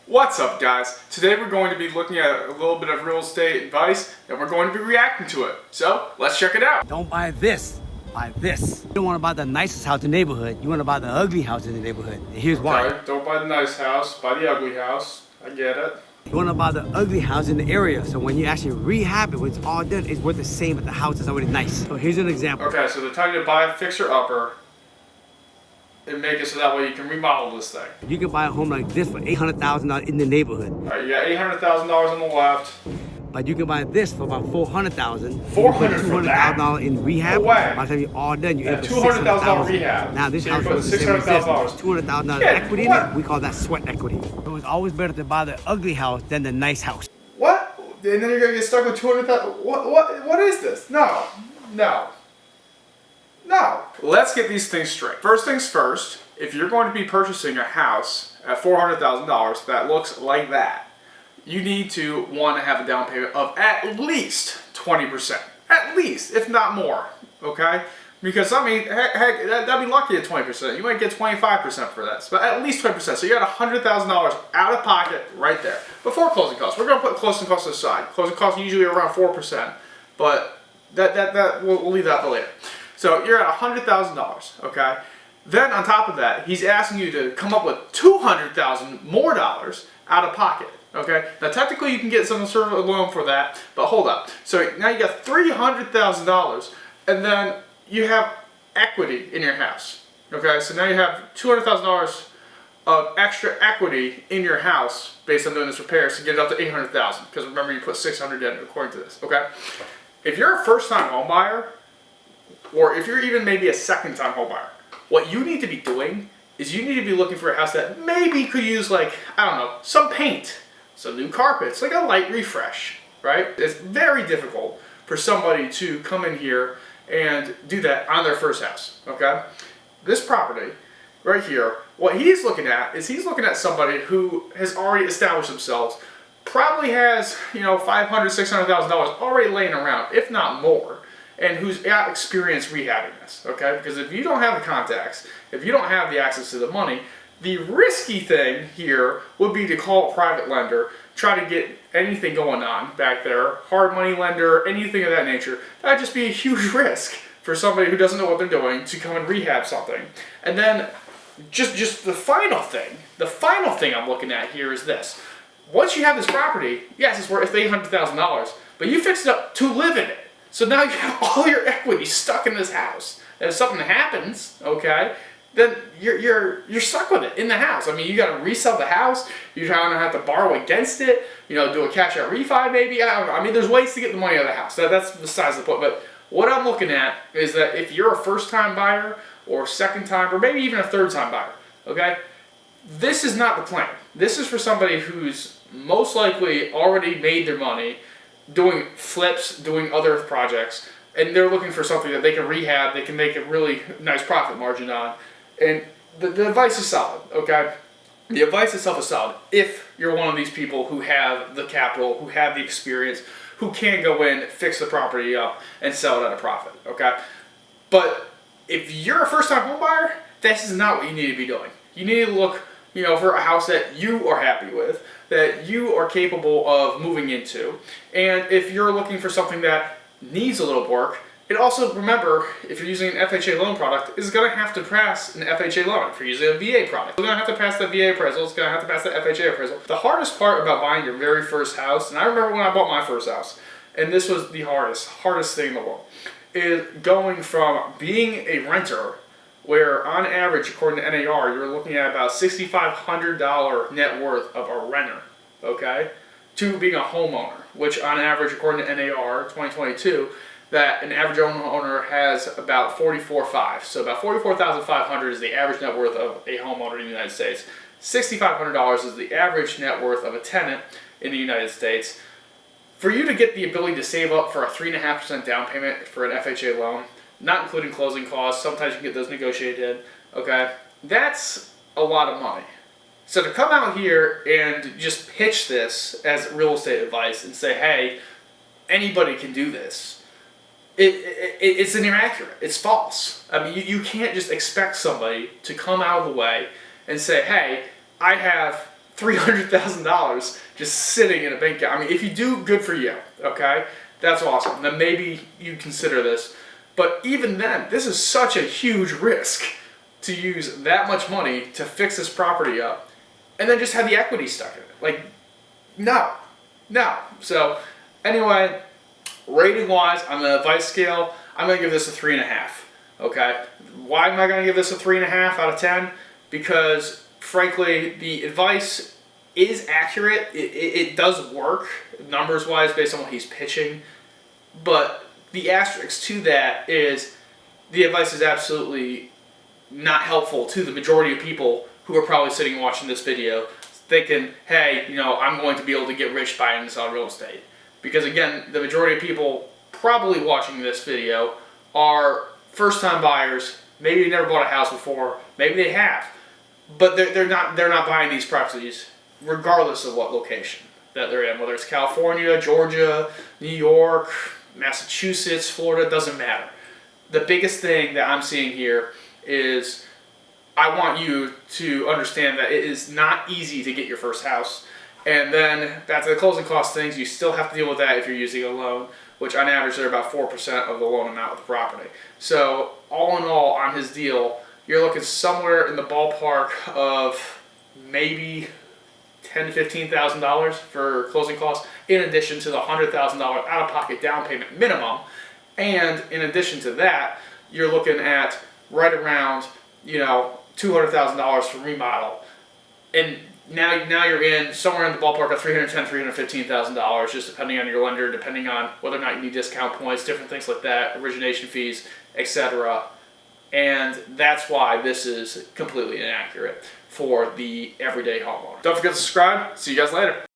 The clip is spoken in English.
What's up, guys? Today we're going to be looking at a little bit of real estate advice and we're going to be reacting to it. So let's check it out. Don't buy this, buy this. You don't want to buy the nicest house in the neighborhood. You want to buy the ugly house in the neighborhood. And here's why. Okay, don't buy the nice house, buy the ugly house. I get it. You want to buy the ugly house in the area. So when you actually rehab it, when it's all done, it's worth the same as the house is already nice. So here's an example. Okay, so they're telling you to buy a fixer-upper and make it so that way you can remodel this thing. You can buy a home like this for $800,000 in the neighborhood. All right, you got $800,000 on the left. But you can buy this for about $400,000. $400,000 for that? $200,000 in rehab. No way. By the time you're all done, you end up with $200,000 rehab. Now this So house you put was the same as this. $600,000. $200,000 Yeah, equity in what? it. We call that sweat equity. So it's always better to buy the ugly house than the nice house. What? And then you're gonna get stuck with $200,000. What is this? No. Let's get these things straight. First things first, if you're going to be purchasing a house at $400,000 that looks like that, you need to want to have a down payment of at least 20%. At least, if not more. Okay? Because I mean, heck, that'd be lucky at 20%. You might get 25% for this, but at least 20%. So you got $100,000 out of pocket right there before closing costs. We're gonna put closing costs aside. Closing costs are usually around 4%, but we'll leave that for later. So you're at $100,000. Okay. Then on top of that, he's asking you to come up with $200,000 more dollars out of pocket. Okay. Now technically you can get some sort of a loan for that, but hold up. So now you got $300,000, and then you have equity in your house. Okay, so now you have $200,000 of extra equity in your house based on doing this repairs to get it up to $800,000. Because remember, you put $600 in according to this. Okay, if you're a first-time home buyer, or if you're even maybe a second-time home buyer, what you need to be doing is you need to be looking for a house that maybe could use, like, I don't know, some paint, some new carpets, like a light refresh. Right? It's very difficult for somebody to come in here and do that on their first house, okay? This property right here, what he's looking at is he's looking at somebody who has already established themselves, probably has, $500,000, $600,000 already laying around, if not more, and who's got experience rehabbing this, okay? Because if you don't have the contacts, if you don't have the access to the money, the risky thing here would be to call a private lender, try to get anything going on back there, hard money lender, anything of that nature. That'd just be a huge risk for somebody who doesn't know what they're doing to come and rehab something. And then just the final thing I'm looking at here is this. Once you have this property, yes, it's worth $800,000, but you fixed it up to live in it. So now you have all your equity stuck in this house. And if something happens, okay, then you're stuck with it in the house. I mean, you got to resell the house. You're going to have to borrow against it. Do a cash out refi maybe. I don't know. I mean, there's ways to get the money out of the house. That's besides the point. But what I'm looking at is that if you're a first-time buyer or second-time or maybe even a third-time buyer, okay, this is not the plan. This is for somebody who's most likely already made their money doing flips, doing other projects, and they're looking for something that they can rehab, they can make a really nice profit margin on. And the advice is solid, okay? The advice itself is solid if you're one of these people who have the capital, who have the experience, who can go in, fix the property up, and sell it at a profit, okay? But if you're a first-time home buyer, this is not what you need to be doing. You need to look, for a house that you are happy with, that you are capable of moving into. And if you're looking for something that needs a little work, it also, remember, if you're using an FHA loan product, it's going to have to pass an FHA loan. If you're using a VA product, it's going to have to pass the VA appraisal. It's going to have to pass the FHA appraisal. The hardest part about buying your very first house, and I remember when I bought my first house, and this was the hardest thing in the world, is going from being a renter, where on average, according to NAR, you're looking at about $6,500 net worth of a renter, okay, to being a homeowner, which on average, according to NAR 2022, that an average homeowner has about $44,500. So about $44,500 is the average net worth of a homeowner in the United States. $6,500 is the average net worth of a tenant in the United States. For you to get the ability to save up for a 3.5% down payment for an FHA loan, not including closing costs, sometimes you can get those negotiated, okay, that's a lot of money. So to come out here and just pitch this as real estate advice and say, hey, anybody can do this, it's inaccurate. It's false. I mean, you can't just expect somebody to come out of the way and say, hey, I have $300,000 just sitting in a bank account. I mean, if you do, good for you, okay? That's awesome. Then maybe you consider this. But even then, this is such a huge risk to use that much money to fix this property up and then just have the equity stuck in it. Like, no. So, anyway, rating wise, on the advice scale, I'm going to give this a 3.5. Okay? Why am I going to give this a 3.5 out of 10? Because, frankly, the advice is accurate. It does work, numbers wise, based on what he's pitching. But the asterisk to that is the advice is absolutely not helpful to the majority of people who are probably sitting and watching this video thinking, hey, I'm going to be able to get rich buying this on real estate. Because again, the majority of people probably watching this video are first-time buyers. Maybe they never bought a house before. Maybe they have, but they're not buying these properties regardless of what location that they're in. Whether it's California, Georgia, New York, Massachusetts, Florida, doesn't matter. The biggest thing that I'm seeing here is I want you to understand that it is not easy to get your first house. And then back to the closing cost things, you still have to deal with that if you're using a loan, which on average they're about 4% of the loan amount of the property. So all in all, on his deal, you're looking somewhere in the ballpark of maybe $10,000 to $15,000 for closing costs, in addition to the $100,000 out-of-pocket down payment minimum. And in addition to that, you're looking at right around $200,000 for remodel, and now you're in somewhere in the ballpark of $310,000 to $315,000, just depending on your lender, depending on whether or not you need discount points, different things like that, origination fees, etc. And that's why this is completely inaccurate for the everyday homeowner. Don't forget to subscribe. See you guys later.